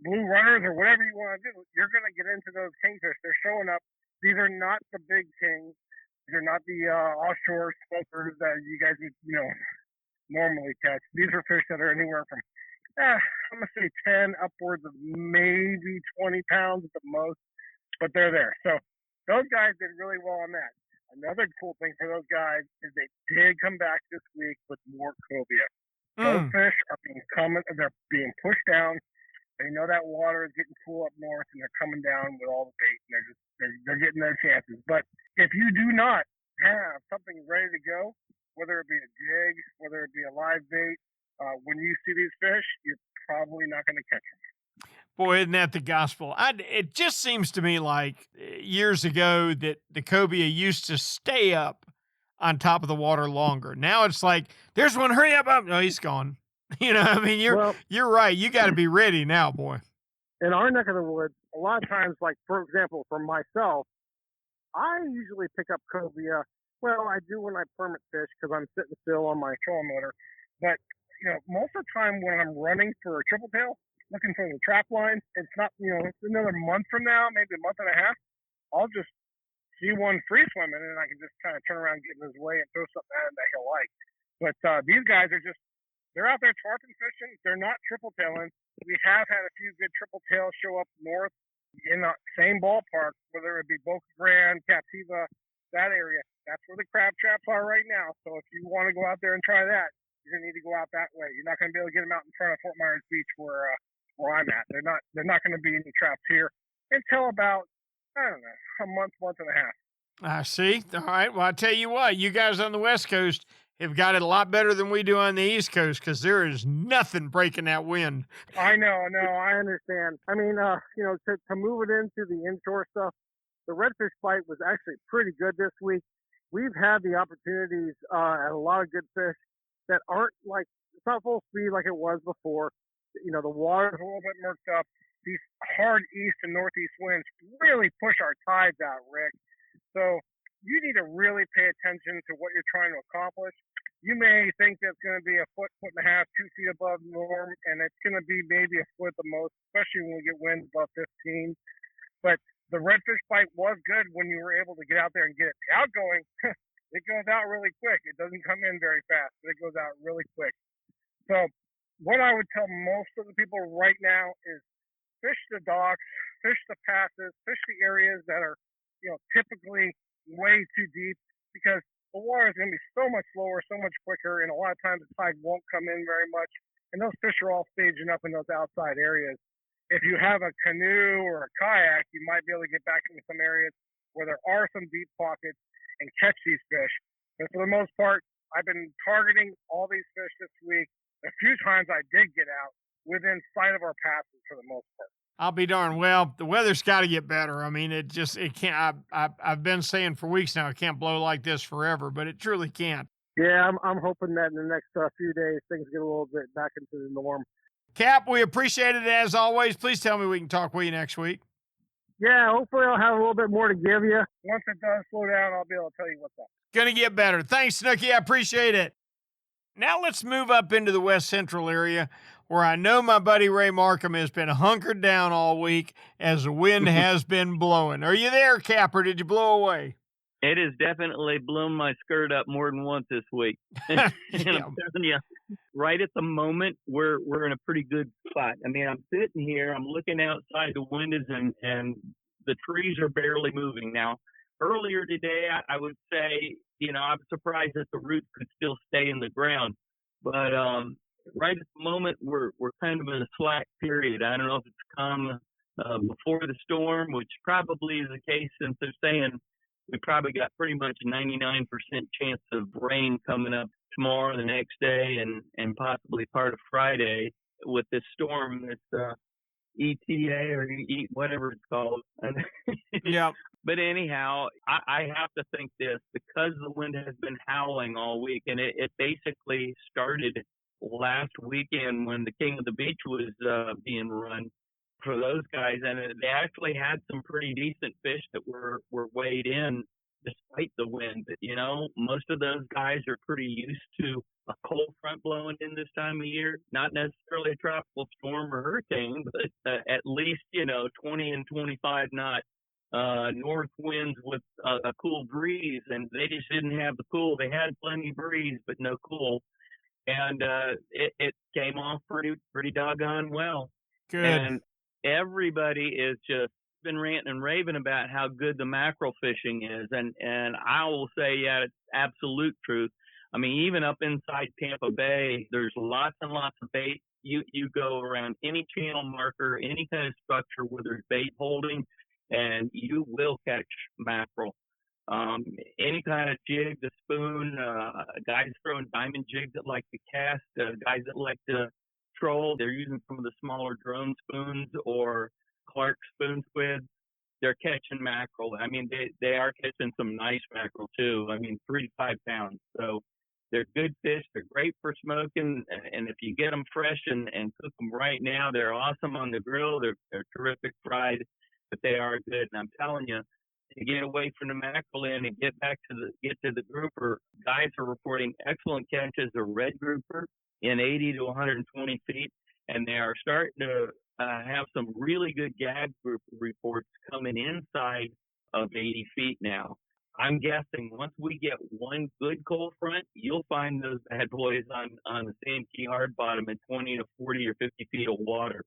blue runners or whatever you want to do, you're going to get into those kingfish. They're showing up. These are not the big kings. These are not the offshore smokers that you guys would, normally catch. These are fish that are anywhere from, I'm going to say 10 upwards of maybe 20 pounds at the most, but they're there. So those guys did really well on that. Another cool thing for those guys is they did come back this week with more cobia. Those fish are they're being pushed down. They know that water is getting cool up north, and they're coming down with all the bait, and they're getting their chances. But if you do not have something ready to go, whether it be a jig, whether it be a live bait, when you see these fish, you're probably not going to catch them. Boy, isn't that the gospel? It just seems to me like years ago that the cobia used to stay up on top of the water longer. Now it's like, there's one, hurry up. No, he's gone. You're right. You got to be ready now, boy. In our neck of the woods, a lot of times, like, for example, for myself, I usually pick up cobia. Well, I do when I permit fish because I'm sitting still on my trolling motor. But, most of the time when I'm running for a triple tail, looking for the trap line, it's not, it's another month from now, maybe a month and a half, I'll just see one free swimming and I can just kind of turn around, get in his way and throw something at him that he'll like. But these guys are they're out there tarpon fishing. They're not triple tailing. We have had a few good triple tails show up north in the same ballpark, whether it be Boca Grande, Captiva, that area. That's where the crab traps are right now. So if you want to go out there and try that, you're going to need to go out that way. You're not going to be able to get them out in front of Fort Myers Beach where I'm at. They're not going to be any traps here until about, I don't know, a month and a half. I see. All right. Well, I tell you what, you guys on the West Coast have got it a lot better than we do on the East Coast because there is nothing breaking that wind. I know. No, I understand. I mean, to move it into the inshore stuff, the redfish bite was actually pretty good this week. We've had the opportunities at a lot of good fish that aren't like, it's not full speed like it was before. The water's a little bit murked up. These hard east and northeast winds really push our tides out, Rick. So you need to really pay attention to what you're trying to accomplish. You may think that's going to be a foot and a half, 2 feet above norm, and it's going to be maybe a foot at the most, especially when we get winds above 15. But the redfish bite was good when you were able to get out there and get it. The outgoing, it goes out really quick. It doesn't come in very fast, but it goes out really quick. So what I would tell most of the people right now is fish the docks, fish the passes, fish the areas that are, typically way too deep, because the water is going to be so much slower, so much quicker, and a lot of times the tide won't come in very much. And those fish are all staging up in those outside areas. If you have a canoe or a kayak, you might be able to get back into some areas where there are some deep pockets and catch these fish. But for the most part, I've been targeting all these fish this week. A few times I did get out within sight of our passes for the most part. I'll be darned. Well, the weather's got to get better. I mean, it can't. I've been saying for weeks now, it can't blow like this forever, but it truly can't. Yeah, I'm hoping that in the next few days things get a little bit back into the norm. Cap, we appreciate it as always. Please tell me we can talk with you next week. Yeah, hopefully I'll have a little bit more to give you. Once it does slow down, I'll be able to tell you what's up. Gonna get better. Thanks, Snooki. I appreciate it. Now let's move up into the West Central area, where I know my buddy Ray Markham has been hunkered down all week as the wind has been blowing. Are you there, Cap, or did you blow away? It has definitely blown my skirt up more than once this week. And I'm telling you, right at the moment, we're in a pretty good spot. I mean, I'm sitting here, I'm looking outside the windows, and the trees are barely moving. Now, earlier today, I would say, I'm surprised that the roots could still stay in the ground. But right at the moment, we're kind of in a slack period. I don't know if it's come before the storm, which probably is the case since they're saying we probably got pretty much a 99% chance of rain coming up tomorrow, the next day, and possibly part of Friday with this storm that's ETA or whatever it's called. Yeah. But anyhow, I have to think this, because the wind has been howling all week, and it basically started last weekend when the King of the Beach was being run for those guys, and they actually had some pretty decent fish that were weighed in despite the wind. But, most of those guys are pretty used to a cold front blowing in this time of year. Not necessarily a tropical storm or hurricane, but at least, 20 and 25 knot north winds with a cool breeze. And they just didn't have the cool. They had plenty of breeze, but no cool. And it came off pretty doggone well. Good. And everybody is just been ranting and raving about how good the mackerel fishing is, and I will say, yeah, it's absolute truth. I mean, even up inside Tampa Bay, there's lots and lots of bait. You go around any channel marker, any kind of structure where there's bait holding, and you will catch mackerel. Any kind of jig, the spoon, guys throwing diamond jigs that like to cast, guys that like to troll, they're using some of the smaller drone spoons or Clark spoon squid. They're catching mackerel. I mean, they are catching some nice mackerel too. I mean, 3 to 5 pounds. So they're good fish. They're great for smoking. And if you get them fresh and cook them right now, they're awesome on the grill. They're terrific fried, but they are good. And I'm telling you, to get away from the mackerel and get to the grouper, guys are reporting excellent catches of red grouper in 80 to 120 feet, and they are starting to have some really good gag group reports coming inside of 80 feet now. I'm guessing once we get one good cold front, you'll find those bad boys on the Sam Key hard bottom at 20 to 40 or 50 feet of water.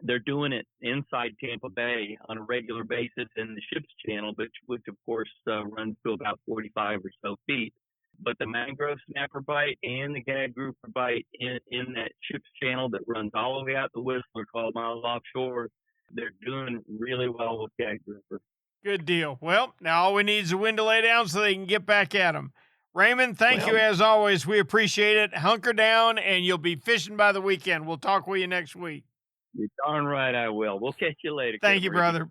They're doing it inside Tampa Bay on a regular basis in the ship's channel, which of course runs to about 45 or so feet. But the mangrove snapper bite and the gag grouper bite in that ship's channel that runs all the way out the Whistler 12 miles offshore, they're doing really well with gag grouper. Good deal. Well, now all we need is a wind to lay down so they can get back at them. Raymond, thank you as always. We appreciate it. Hunker down, and you'll be fishing by the weekend. We'll talk with you next week. You're darn right I will. We'll catch you later. Thank you, brother.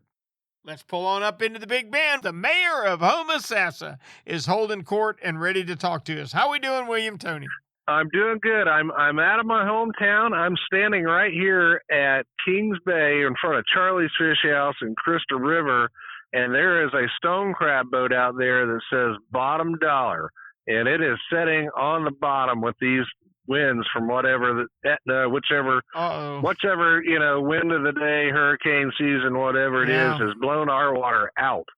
Let's pull on up into the Big Bend. The mayor of Homosassa is holding court and ready to talk to us. How we doing, William Tony? I'm doing good. I'm out of my hometown. I'm standing right here at Kings Bay in front of Charlie's Fish House and Crystal River, and there is a stone crab boat out there that says bottom dollar, and it is setting on the bottom with these winds from whichever wind of the day, hurricane season, whatever it is, has blown our water out.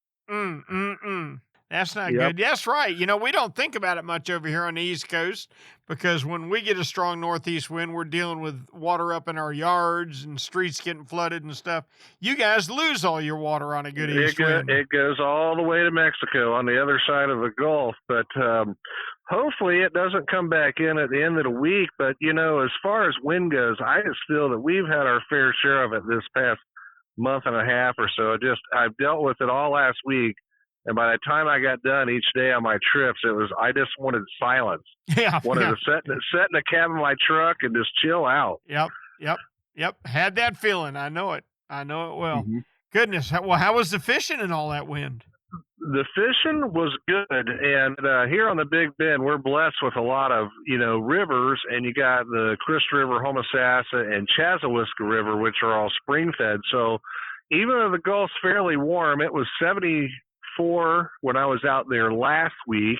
That's not good. That's right. We don't think about it much over here on the East Coast because when we get a strong northeast wind, we're dealing with water up in our yards and streets getting flooded and stuff. You guys lose all your water on a good east wind. It goes all the way to Mexico on the other side of the Gulf, but hopefully it doesn't come back in at the end of the week. But, as far as wind goes, I just feel that we've had our fair share of it this past month and a half or so. I've dealt with it all last week. And by the time I got done each day on my trips, I just wanted silence. Wanted to sit in the cab of my truck and just chill out. Yep. Had that feeling. I know it well. Mm-hmm. Goodness. Well, how was the fishing and all that wind? The fishing was good. And here on the Big Bend, we're blessed with a lot of, rivers. And you got the Crystal River, Homosassa, and Chassahowiska River, which are all spring fed. So even though the Gulf's fairly warm, it was 74 when I was out there last week.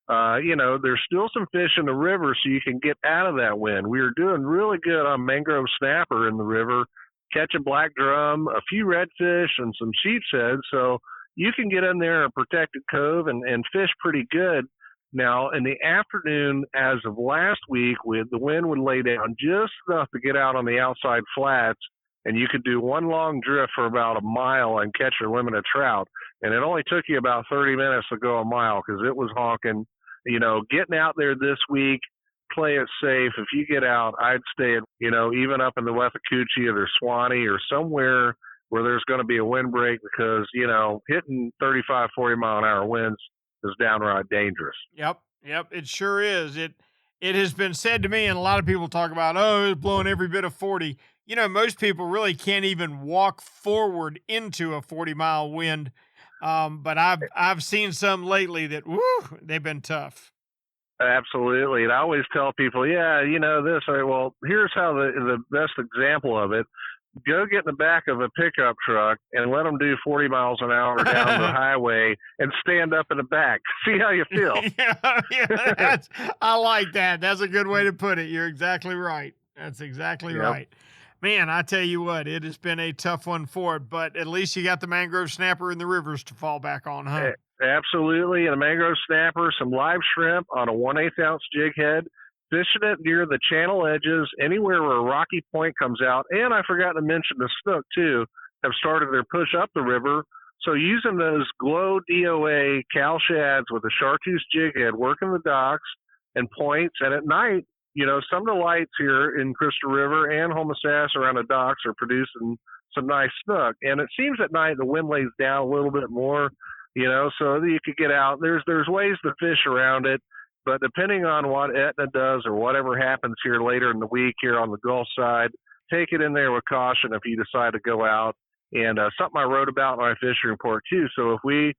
There's still some fish in the river, so you can get out of that wind. We were doing really good on mangrove snapper in the river, catching black drum, a few redfish, and some sheep's head. So you can get in there in a protected cove and fish pretty good. Now, in the afternoon, as of last week, the wind would lay down just enough to get out on the outside flats, and you could do one long drift for about a mile and catch your limit of trout. And it only took you about 30 minutes to go a mile because it was honking. Getting out there this week, play it safe. If you get out, I'd stay, even up in the Wethakuchi or the Swanee or somewhere where there's going to be a windbreak because, hitting 35, 40 mile an hour winds is downright dangerous. Yep. It sure is. It has been said to me, and a lot of people talk about, it's blowing every bit of 40. Most people really can't even walk forward into a 40-mile wind. But I've seen some lately that, they've been tough. Absolutely. And I always tell people, this. Well, here's how the best example of it. go get in the back of a pickup truck and let them do 40 miles an hour down the highway and stand up in the back. See how you feel. I like that. That's a good way to put it. You're exactly right. That's exactly right. Man, I tell you what, it has been a tough one for it, but at least you got the mangrove snapper in the rivers to fall back on, huh? Absolutely. And a mangrove snapper, some live shrimp on a 1/8 ounce jig head, fishing it near the channel edges, anywhere where a rocky point comes out. And I forgot to mention the snook, too, have started their push up the river. So using those glow DOA cow shads with a chartreuse jig head, working the docks and points. And at night, you know, some of the lights here in Crystal River and Homosassa around the docks are producing some nice snook. And it seems at night the wind lays down a little bit more, you know, so you could get out. There's ways to fish around it, but depending on what Etna does or whatever happens here later in the week here on the Gulf side, take it in there with caution if you decide to go out. And something I wrote about in my fishing report too. So if we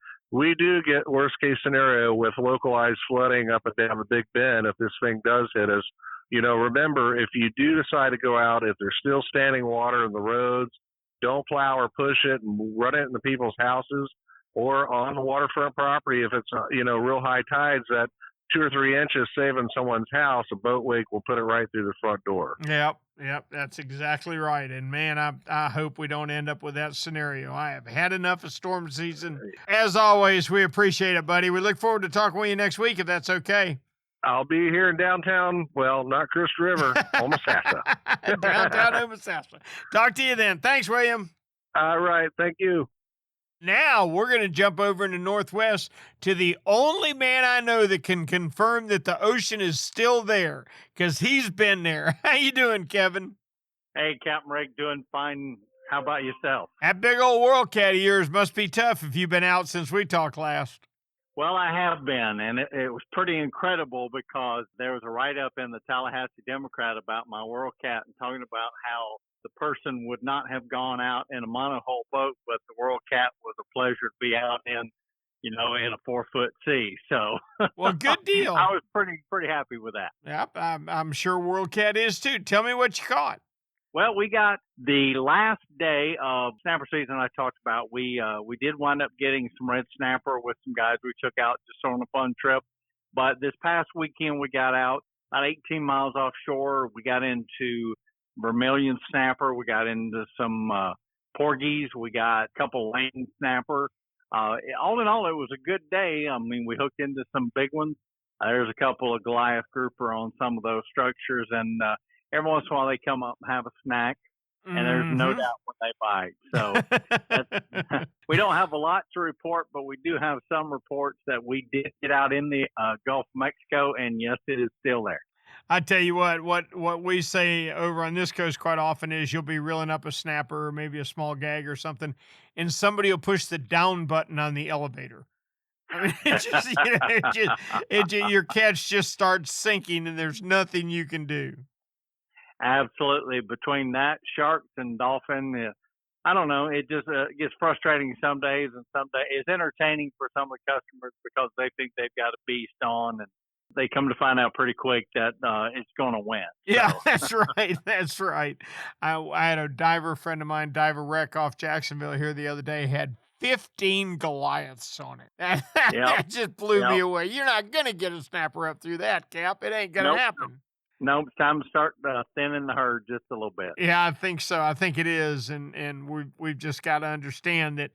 do get worst case scenario with localized flooding up and down the Big Bend, if this thing does hit us, you know, remember, if you do decide to go out, if there's still standing water in the roads, don't plow or push it and run it into people's houses or on the waterfront property. If it's, you know, real high tides, that 2 or 3 inches saving someone's house, a boat wake will put it right through the front door. Yep, that's exactly right. And man, I hope we don't end up with that scenario. I have had enough of storm season. As always, we appreciate it, buddy. We look forward to talking with you next week, if that's okay. I'll be here in downtown, well, not Crystal River, Homosassa. Downtown Homosassa. Talk to you then. Thanks, William. All right, thank you. Now we're going to jump over in the Northwest to the only man I know that can confirm that the ocean is still there, because he's been there. How you doing, Kevin? Hey, Captain Rick, doing fine. How about yourself? That big old World Cat of yours must be tough if you've been out since we talked last. Well, I have been, and it was pretty incredible because there was a write-up in the Tallahassee Democrat about my World Cat and talking about how the person would not have gone out in a monohull boat, but the World Cat was a pleasure to be out in, you know, in a 4-foot sea. So, well, good deal. I was pretty happy with that. Yep, I'm sure World Cat is too. Tell me what you caught. Well, we got the last day of snapper season I talked about. We did wind up getting some red snapper with some guys we took out just on a fun trip. But this past weekend we got out about 18 miles offshore. We got into vermilion snapper. We got into some porgies. We got a couple lane snapper. All in all, it was a good day. I mean, we hooked into some big ones. There's a couple of Goliath grouper on some of those structures, and every once in a while they come up and have a snack, and there's no doubt when they bite. So we don't have a lot to report, but we do have some reports that we did get out in the Gulf of Mexico, and yes, it is still there. I tell you what we say over on this coast quite often is you'll be reeling up a snapper or maybe a small gag or something, and somebody will push the down button on the elevator. I mean, your catch just starts sinking, and there's nothing you can do. Absolutely. Between that, sharks and dolphin, I don't know. It just gets frustrating some days, and some days it's entertaining for some of the customers because they think they've got a beast on, and they come to find out pretty quick that it's going to win. Yeah, that's right. That's right. I had a diver friend of mine dive a wreck off Jacksonville here the other day, had 15 Goliaths on it. That just blew me away. You're not going to get a snapper up through that, Cap. It ain't going to happen. No, it's time to start thinning the herd just a little bit. Yeah, I think so. I think it is, and we've just got to understand that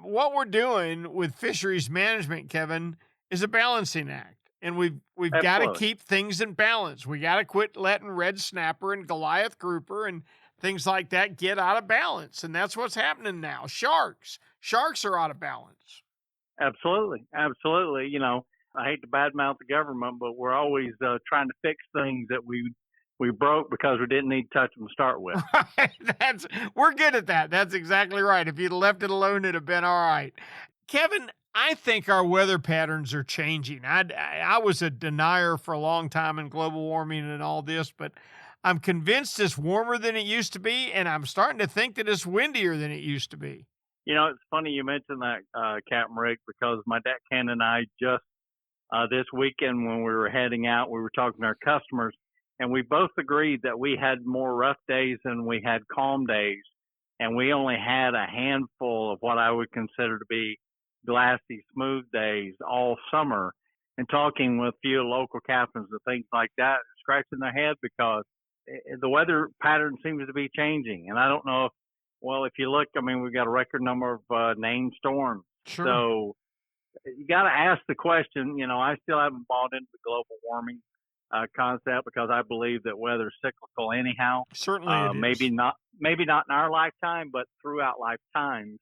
what we're doing with fisheries management, Kevin, is a balancing act, and we've got to keep things in balance. We got to quit letting red snapper and Goliath grouper and things like that get out of balance, and that's what's happening now. Sharks are out of balance. Absolutely. You know, I hate to badmouth the government, but we're always trying to fix things that we broke because we didn't need to touch them to start with. We're good at that. That's exactly right. If you'd left it alone, it'd have been all right. Kevin, I think our weather patterns are changing. I was a denier for a long time in global warming and all this, but I'm convinced it's warmer than it used to be, and I'm starting to think that it's windier than it used to be. You know, it's funny you mentioned that, Captain Rick, because my deckhand and I just this weekend when we were heading out, we were talking to our customers, and we both agreed that we had more rough days than we had calm days, and we only had a handful of what I would consider to be glassy, smooth days all summer. And talking with a few local captains and things like that, scratching their head because the weather pattern seems to be changing. And I don't know if you look, I mean, we've got a record number of named storms. Sure. So you got to ask the question. I still haven't bought into the global warming concept because I believe that weather's cyclical anyhow. Certainly it is. Maybe not in our lifetime, but throughout lifetimes,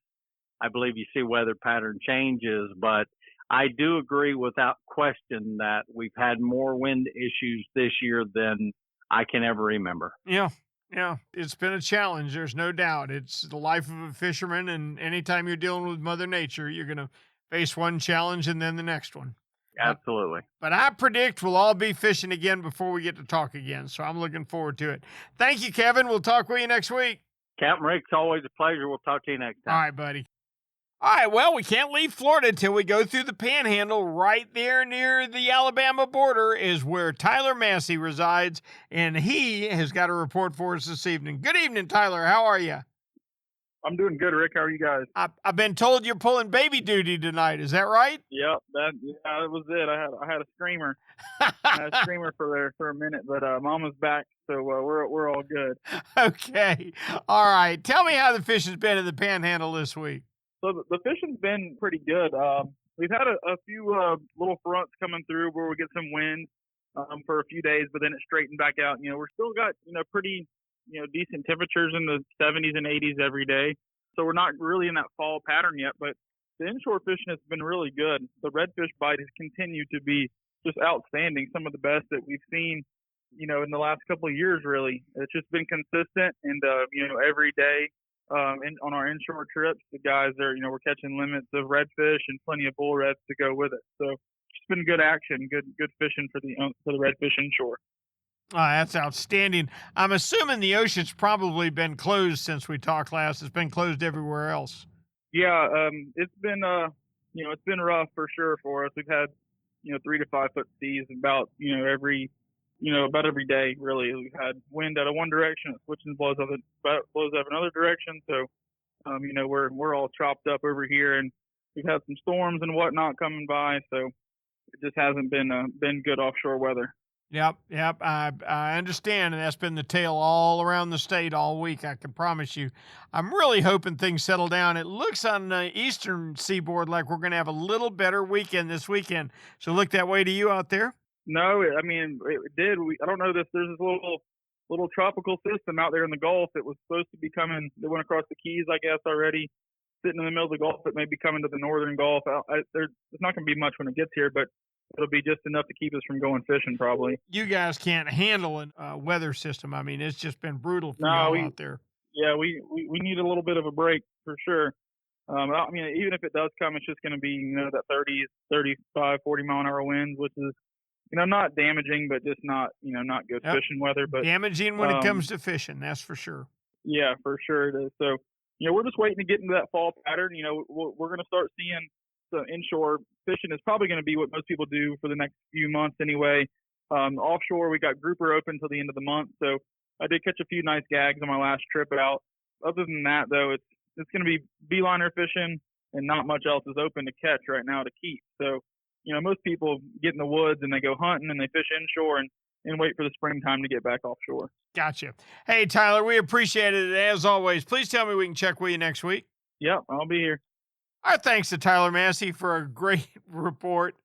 I believe you see weather pattern changes. But I do agree without question that we've had more wind issues this year than I can ever remember. Yeah. It's been a challenge. There's no doubt. It's the life of a fisherman, and anytime you're dealing with Mother Nature, you're going to face one challenge and then the next one. Absolutely. But I predict we'll all be fishing again before we get to talk again, so I'm looking forward to it. Thank you, Kevin. We'll talk with you next week. Captain Rick, it's always a pleasure. We'll talk to you next time. All right, buddy. All right, well, we can't leave Florida until we go through the Panhandle. Right there near the Alabama border is where Tyler Massey resides, and he has got a report for us this evening. Good evening, Tyler. How are you? I'm doing good, Rick. How are you guys? I've been told you're pulling baby duty tonight. Is that right? Yep, that was it. I had a screamer. I had a screamer for a minute, but Mama's back, so we're all good. Okay. All right. Tell me how the fishing's been in the Panhandle this week. So the fishing's been pretty good. We've had a few little fronts coming through where we get some wind for a few days, but then it straightened back out. We're still got pretty decent temperatures in the 70s and 80s every day. So we're not really in that fall pattern yet, but the inshore fishing has been really good. The redfish bite has continued to be just outstanding, some of the best that we've seen, in the last couple of years, really. It's just been consistent, and, every day on our inshore trips, the guys are, we're catching limits of redfish and plenty of bull reds to go with it. So it's been good action, good fishing for the redfish inshore. That's outstanding. I'm assuming the ocean's probably been closed since we talked last. It's been closed everywhere else. Yeah, it's been it's been rough for sure for us. We've had 3 to 5 foot seas about every day really. We've had wind out of one direction, it switches and blows up another direction. So we're all chopped up over here, and we've had some storms and whatnot coming by. So it just hasn't been good offshore weather. Yep. I understand, and that's been the tale all around the state all week, I can promise you. I'm really hoping things settle down. It looks on the eastern seaboard like we're going to have a little better weekend this weekend. So look that way to you out there? No, it did. I don't know this. There's this little tropical system out there in the Gulf that was supposed to be coming. They went across the Keys, I guess, already. Sitting in the middle of the Gulf, it may be coming to the northern Gulf. There's not going to be much when it gets here, but it'll be just enough to keep us from going fishing, probably. You guys can't handle a weather system. I mean, it's just been brutal for y'all out there. Yeah, we need a little bit of a break for sure. Even if it does come, it's just going to be that 30, 35, 40 mile an hour winds, which is not damaging, but just not not good fishing weather. But damaging when it comes to fishing, that's for sure. Yeah, for sure it is. So we're just waiting to get into that fall pattern. We're going to start seeing. So inshore fishing is probably going to be what most people do for the next few months anyway. Offshore, we got grouper open till the end of the month. So I did catch a few nice gags on my last trip out. Other than that, though, it's going to be beeliner fishing, and not much else is open to catch right now to keep. So, most people get in the woods and they go hunting and they fish inshore and wait for the springtime to get back offshore. Gotcha. Hey, Tyler, we appreciate it. As always, please tell me we can check with you next week. Yep, I'll be here. Our thanks to Tyler Massey for a great report.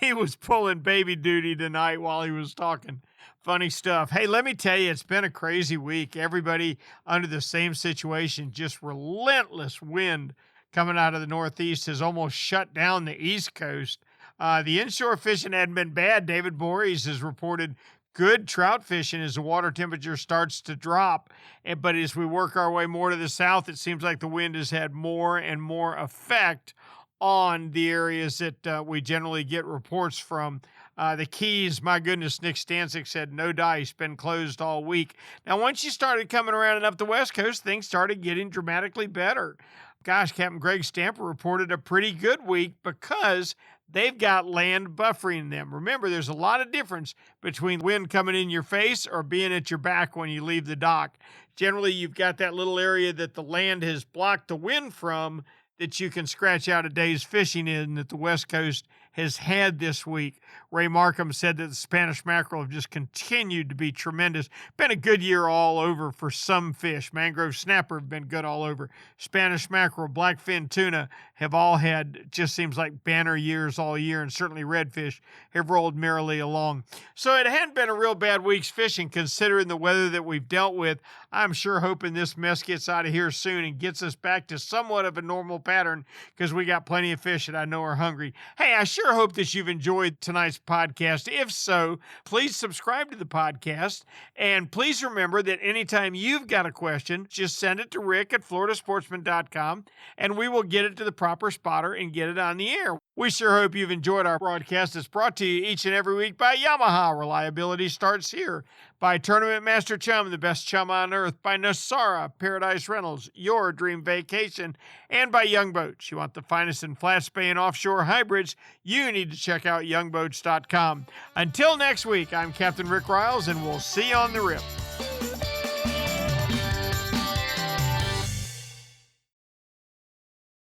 He was pulling baby duty tonight while he was talking. Funny stuff. Hey, let me tell you, it's been a crazy week. Everybody under the same situation, just relentless wind coming out of the Northeast has almost shut down the East Coast. The inshore fishing hadn't been bad. David Voorhees has reported good trout fishing as the water temperature starts to drop. But as we work our way more to the south, it seems like the wind has had more and more effect on the areas that we generally get reports from. The Keys, my goodness, Nick Stancic said no dice, been closed all week. Now, once you started coming around and up the West Coast, things started getting dramatically better. Gosh, Captain Greg Stamper reported a pretty good week because they've got land buffering them. Remember, there's a lot of difference between wind coming in your face or being at your back when you leave the dock. Generally, you've got that little area that the land has blocked the wind from that you can scratch out a day's fishing in that the West Coast has had this week. Ray Markham said that the Spanish mackerel have just continued to be tremendous. Been a good year all over for some fish. Mangrove snapper have been good all over. Spanish mackerel, blackfin tuna have all had, just seems like banner years all year, and certainly redfish have rolled merrily along. So it hadn't been a real bad week's fishing considering the weather that we've dealt with. I'm sure hoping this mess gets out of here soon and gets us back to somewhat of a normal pattern because we got plenty of fish that I know are hungry. Hey, I sure hope that you've enjoyed tonight's podcast. If so, please subscribe to the podcast. And please remember that anytime you've got a question, just send it to Rick at floridasportsman.com and we will get it to the proper spotter and get it on the air. We sure hope you've enjoyed our broadcast. It's brought to you each and every week by Yamaha. Reliability starts here. By Tournament Master Chum, the best chum on earth. By Nosara, Paradise Rentals, your dream vacation. And by Young Boats. You want the finest in flat spay and offshore hybrids? You need to check out youngboats.com. Until next week, I'm Captain Rick Riles, and we'll see you on the rip.